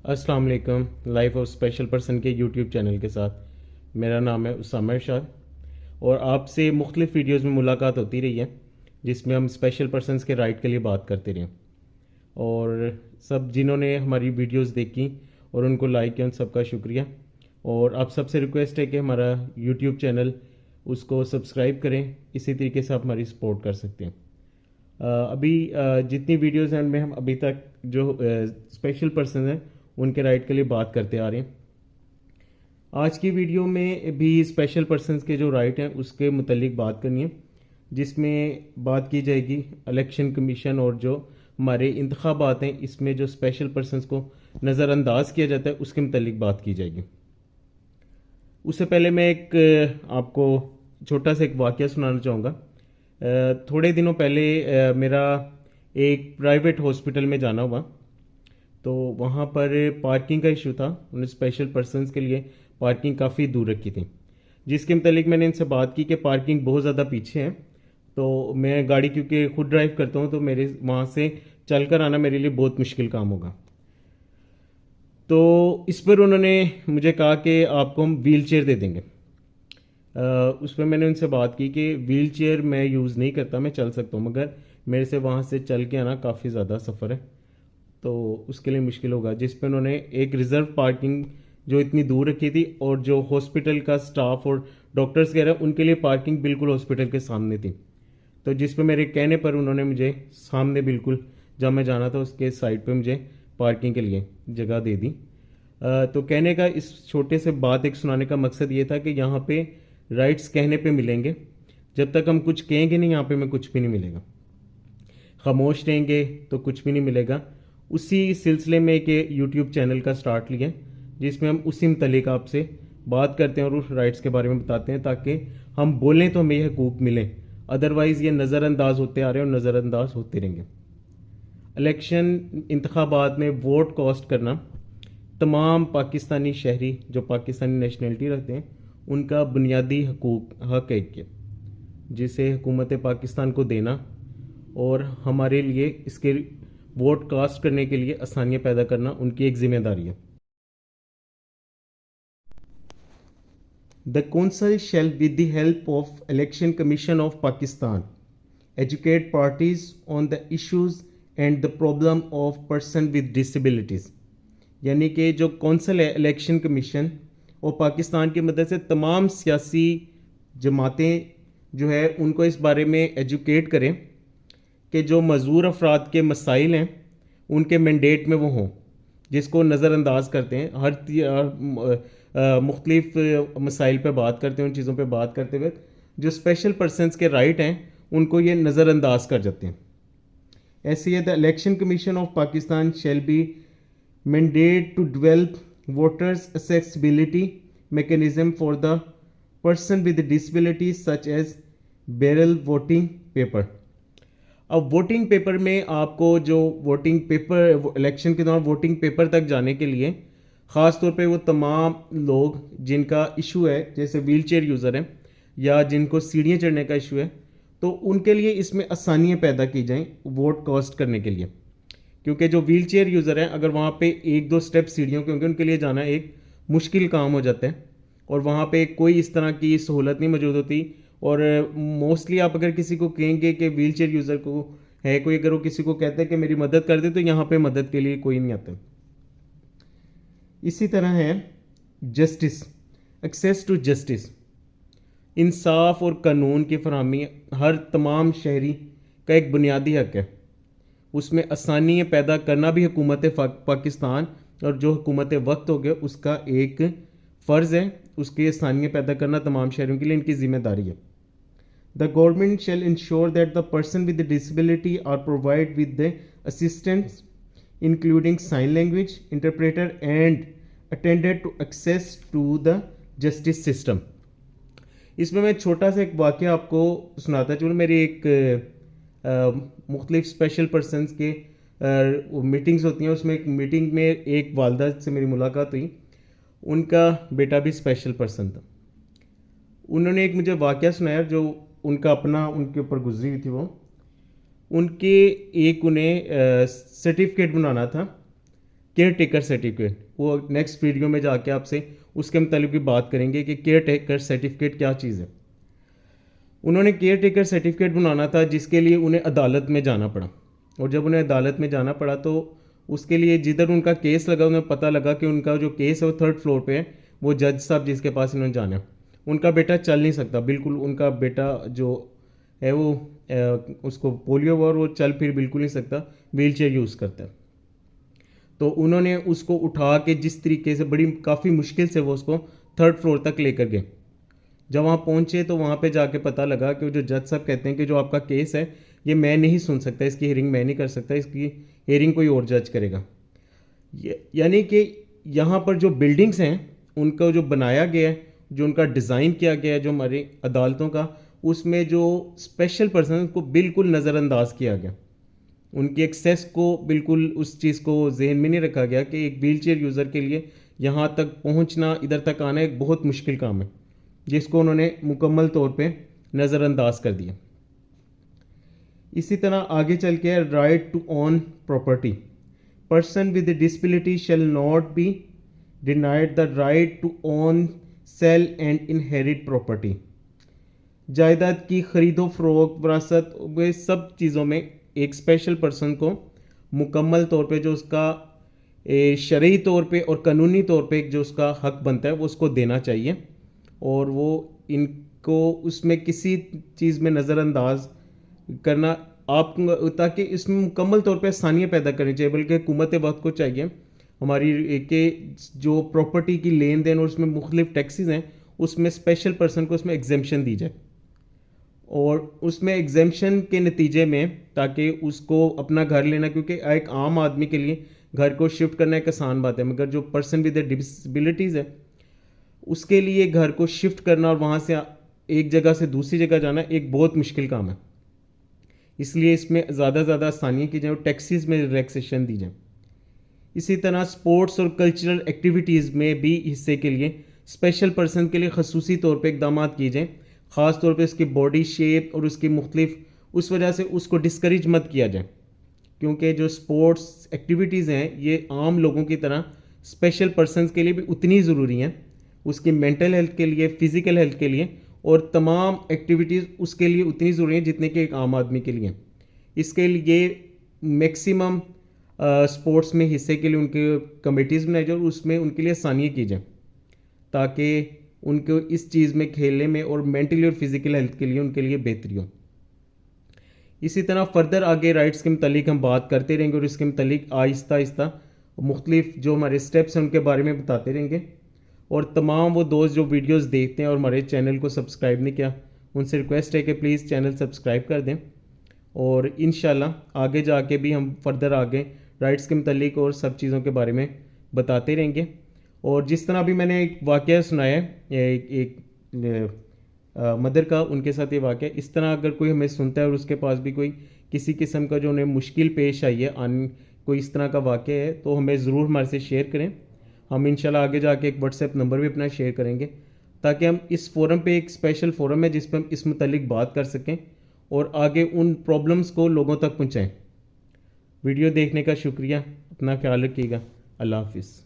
अस्सलाम वालेकुम। Life of special person के यूट्यूब चैनल के साथ मेरा नाम है उसामा इरशाद और आपसे मुख्तलिफ़ वीडियोज़ में मुलाकात होती रही है जिसमें हम स्पेशल पर्सनस के राइट के लिए बात करते रहे और सब जिन्होंने हमारी वीडियोस देखी और उनको लाइक किया उन सबका शुक्रिया। और आप सबसे रिक्वेस्ट है कि हमारा यूट्यूब चैनल उसको सब्सक्राइब करें, इसी तरीके से आप हमारी सपोर्ट कर सकते हैं। अभी जितनी वीडियोस हैं उनमें हम अभी तक जो स्पेशल पर्सन हैं उनके राइट के लिए बात करते आ रहे हैं। आज की वीडियो में भी स्पेशल पर्सनस के जो राइट हैं उसके मुतल्लिक बात करनी है, जिसमें बात की जाएगी इलेक्शन कमीशन और जो हमारे इंतखाबात हैं इसमें जो स्पेशल पर्सनस को नज़रअंदाज किया जाता है उसके मुतल्लिक बात की जाएगी। उससे पहले मैं एक आपको छोटा सा एक वाक़या सुनाना चाहूँगा। थोड़े दिनों पहले मेरा एक प्राइवेट हॉस्पिटल में जाना हुआ, तो वहाँ पर पार्किंग का इशू था। उन्हें स्पेशल पर्सनस के लिए पार्किंग काफ़ी दूर रखी थी, जिसके मुतालिक मैंने इनसे बात की कि पार्किंग बहुत ज़्यादा पीछे है, तो मैं गाड़ी क्योंकि खुद ड्राइव करता हूँ तो मेरे वहाँ से चल कर आना मेरे लिए बहुत मुश्किल काम होगा। तो इस पर उन्होंने मुझे कहा कि आपको हम व्हील चेयर दे देंगे। उस पर मैंने उनसे बात की कि व्हील चेयर मैं यूज़ नहीं करता, मैं चल सकता हूँ, मगर मेरे से वहाँ से चल के आना काफ़ी ज़्यादा सफ़र है तो उसके लिए मुश्किल होगा। जिस पे उन्होंने एक रिज़र्व पार्किंग जो इतनी दूर रखी थी और जो हॉस्पिटल का स्टाफ और डॉक्टर्स वगैरह उनके लिए पार्किंग बिल्कुल हॉस्पिटल के सामने थी, तो जिस पे मेरे कहने पर उन्होंने मुझे सामने बिल्कुल जहाँ मैं जाना था उसके साइड पे मुझे पार्किंग के लिए जगह दे दी। तो कहने का इस छोटे से बात एक सुनाने का मकसद ये था कि यहाँ पे राइट्स कहने पे मिलेंगे, जब तक हम कुछ कहेंगे नहीं यहाँ पे में कुछ भी नहीं मिलेगा। खामोश रहेंगे तो कुछ भी नहीं मिलेगा। उसी सिलसिले में एक यूट्यूब चैनल का स्टार्ट लिया जिसमें हम उसी मुतल्लिक आपसे बात करते हैं और उस राइट्स के बारे में बताते हैं ताकि हम बोलें तो हमें ये हकूक़ मिलें, अदरवाइज़ ये नज़रअंदाज होते आ रहे हैं और नज़रअंदाज होते रहेंगे। इलेक्शन इंतखाबात में वोट कास्ट करना तमाम पाकिस्तानी शहरी जो पाकिस्तानी नेशनलिटी रखते हैं उनका बुनियादी हक है कि जिसे हुकूमत पाकिस्तान को देना और हमारे लिए इसके वोट कास्ट करने के लिए आसानियाँ पैदा करना उनकी एक जिम्मेदारी है। The council shall with the help of election commission of Pakistan educate parties on the issues and the problem of person with disabilities. यानी कि जो कौंसल है इलेक्शन कमीशन और पाकिस्तान की मदद से तमाम सियासी जमातें जो है उनको इस बारे में एजुकेट करें कि जो मज़दूर अफराद के मसाइल हैं उनके मैंडेट में वो हों, जिसको नज़रअंदाज करते हैं। हर मुख्तलिफ मसाइल पे बात करते हैं, उन चीज़ों पे बात करते हुए जो स्पेशल पर्सनस के राइट हैं उनको ये नज़रअंदाज कर जाते हैं। ऐसे the election commission of Pakistan shall be mandate to develop voters accessibility mechanism for the person with disability such as braille voting paper. अब वोटिंग पेपर में आपको जो वोटिंग पेपर इलेक्शन के दौरान वोटिंग पेपर तक जाने के लिए ख़ास तौर पे वो तमाम लोग जिनका इशू है जैसे व्हील चेयर यूज़र हैं या जिनको सीढ़ियाँ चढ़ने का इशू है, तो उनके लिए इसमें आसानियाँ पैदा की जाएँ वोट कास्ट करने के लिए। क्योंकि जो व्हील चेयर यूज़र हैं अगर वहाँ पे एक दो स्टेप सीढ़ियों के होंगे उनके लिए जाना एक मुश्किल काम हो जाता है और वहाँ पे कोई इस तरह की सहूलत नहीं मौजूद होती। और मोस्टली आप अगर किसी को कहेंगे कि व्हील चेयर यूज़र को है कोई, अगर वो किसी को कहता है कि मेरी मदद कर दे, तो यहाँ पे मदद के लिए कोई नहीं आता। इसी तरह है जस्टिस, एक्सेस टू जस्टिस, इंसाफ और कानून की फरहमी हर तमाम शहरी का एक बुनियादी हक है। उसमें आसानियाँ पैदा करना भी हुकूमत पाकिस्तान और जो हुकूमत वक्त हो गया उसका एक फ़र्ज़ है, उसकी आसानियाँ पैदा करना तमाम शहरों के लिए इनकी ज़िम्मेदारी है। The government shall ensure that the person with disability are provide with the assistance including sign language interpreter and attended to access to the justice system. इसमें मैं छोटा सा एक वाक़या आपको सुनाता चलूँ। मेरी एक मुख्तलिफ स्पेशल पर्सनस के मीटिंग्स होती हैं, उसमें एक मीटिंग में एक वालदा से मेरी मुलाकात हुई, उनका बेटा भी स्पेशल पर्सन था। उन्होंने एक मुझे वाक़या सुनाया जो उनका अपना उनके ऊपर गुजरी हुई थी। उन्हें सर्टिफिकेट बनाना था کیئر ٹیکر سرٹیفکیٹ، وہ نیکسٹ ویڈیو میں جا کے آپ سے اس کے متعلق بھی بات کریں گے کہ کیئر ٹیکر سرٹیفکیٹ کیا چیز ہے۔ انہوں نے کیئر ٹیکر سرٹیفکیٹ بنانا تھا جس کے لیے انہیں عدالت میں جانا پڑا، اور جب انہیں عدالت میں جانا پڑا تو اس کے لیے جدھر ان کا کیس لگا انہیں پتہ لگا کہ ان کا جو کیس ہے وہ 3rd فلور پہ ہے، وہ جج صاحب جس کے پاس انہوں نے جانا ہے ان کا بیٹا چل نہیں سکتا، بالکل ان کا بیٹا جو ہے وہ اس کو پولیو ہوا اور وہ چل پھر بالکل نہیں سکتا، ویل چیئر یوز کرتا ہے۔ تو انہوں نے اس کو اٹھا کے جس طریقے سے بڑی کافی مشکل سے وہ اس کو 3rd فلور تک لے کر گئے۔ جب وہاں پہنچے تو وہاں پہ جا کے پتہ لگا کہ جو جج صاحب کہتے ہیں کہ جو آپ کا کیس ہے یہ میں نہیں سن سکتا، اس کی ہیئرنگ میں نہیں کر سکتا، اس کی ہیئرنگ کوئی اور جج کرے گا۔ یعنی کہ یہاں پر جو بلڈنگز ہیں ان کو جو بنایا گیا ہے، جو ان کا ڈیزائن کیا گیا ہے جو ہماری عدالتوں کا، اس میں جو اسپیشل پرسن کو بالکل نظر انداز کیا گیا، ان کی ایکسیس کو بالکل اس چیز کو ذہن میں نہیں رکھا گیا کہ ایک ویل چیئر یوزر کے لیے یہاں تک پہنچنا، ادھر تک آنا ایک بہت مشکل کام ہے، جس کو انہوں نے مکمل طور پہ نظر انداز کر دیا۔ اسی طرح آگے چل کے right to own property, person with a disability shall not be denied the right to own sell and inherit property. جائیداد کی خرید و فروخت، وراثت، وہ سب چیزوں میں ایک اسپیشل پرسن کو مکمل طور پہ جو اس کا شرعی طور پہ اور قانونی طور پہ جو اس کا حق بنتا ہے وہ اس کو دینا چاہیے، اور وہ ان کو اس میں کسی چیز میں نظر انداز کرنا آپ تاکہ اس میں مکمل طور پہ آسانیاں پیدا کرنی چاہیے، بلکہ حکومت وقت کو چاہیے ہماری کہ جو پراپرٹی کی لین دین اور اس میں مختلف ٹیکسز ہیں اس میں اسپیشل پرسن کو اس میں ایگزیمشن دی جائے، اور اس میں ایگزیمشن کے نتیجے میں تاکہ اس کو اپنا گھر لینا، کیونکہ ایک عام آدمی کے لیے گھر کو شفٹ کرنا ایک آسان بات ہے، مگر جو پرسن ود اے ڈسبلٹیز ہے اس کے لیے گھر کو شفٹ کرنا اور وہاں سے ایک جگہ سے دوسری جگہ جانا ایک بہت مشکل کام ہے، اس لیے اس میں زیادہ زیادہ آسانیاں کی جائیں اور ٹیکسیز میں ریلیکسیشن دی جائیں۔ اسی طرح سپورٹس اور کلچرل ایکٹیویٹیز میں بھی حصے کے لیے اسپیشل پرسن کے لیے خصوصی طور پہ اقدامات کیے جائیں، خاص طور پہ اس کی باڈی شیپ اور اس کی مختلف اس وجہ سے اس کو ڈسکریج مت کیا جائے، کیونکہ جو سپورٹس ایکٹیویٹیز ہیں یہ عام لوگوں کی طرح اسپیشل پرسنز کے لیے بھی اتنی ضروری ہیں، اس کی مینٹل ہیلتھ کے لیے، فزیکل ہیلتھ کے لیے، اور تمام ایکٹیویٹیز اس کے لیے اتنی ضروری ہیں جتنے کہ ایک عام آدمی کے لیے۔ اس کے لیے میکسیمم سپورٹس میں حصے کے لیے ان کے کمیٹیز بنائی جائے اور اس میں ان کے لیے آسانیاں کی جائیں تاکہ ان کو اس چیز میں کھیلنے میں اور مینٹلی اور فزیکل ہیلتھ کے لیے ان کے لیے بہتری ہو۔ اسی طرح فردر آگے رائٹس کے متعلق ہم بات کرتے رہیں گے اور اس کے متعلق آہستہ آہستہ مختلف جو ہمارے سٹیپس ہیں ان کے بارے میں بتاتے رہیں گے، اور تمام وہ دوست جو ویڈیوز دیکھتے ہیں اور ہمارے چینل کو سبسکرائب نہیں کیا ان سے ریکویسٹ ہے کہ پلیز چینل سبسکرائب کر دیں، اور انشاءاللہ آگے جا کے بھی ہم فردر آگے رائٹس کے متعلق اور سب چیزوں کے بارے میں بتاتے رہیں گے۔ اور جس طرح بھی میں نے ایک واقعہ سنایا ہے ایک مدر کا، ان کے ساتھ یہ واقعہ، اس طرح اگر کوئی ہمیں سنتا ہے اور اس کے پاس بھی کوئی کسی قسم کا جو انہیں مشکل پیش آئی ہے کوئی اس طرح کا واقعہ ہے تو ہمیں ضرور ہمارے سے شیئر کریں، ہم انشاءاللہ آگے جا کے ایک واٹس ایپ نمبر بھی اپنا شیئر کریں گے تاکہ ہم اس فورم پہ ایک اسپیشل فورم ہے جس پہ ہم اس متعلق بات کر سکیں اور آگے ان پرابلمس کو لوگوں تک پہنچائیں۔ ویڈیو دیکھنے کا شکریہ، اپنا خیال رکھیے گا، اللہ حافظ۔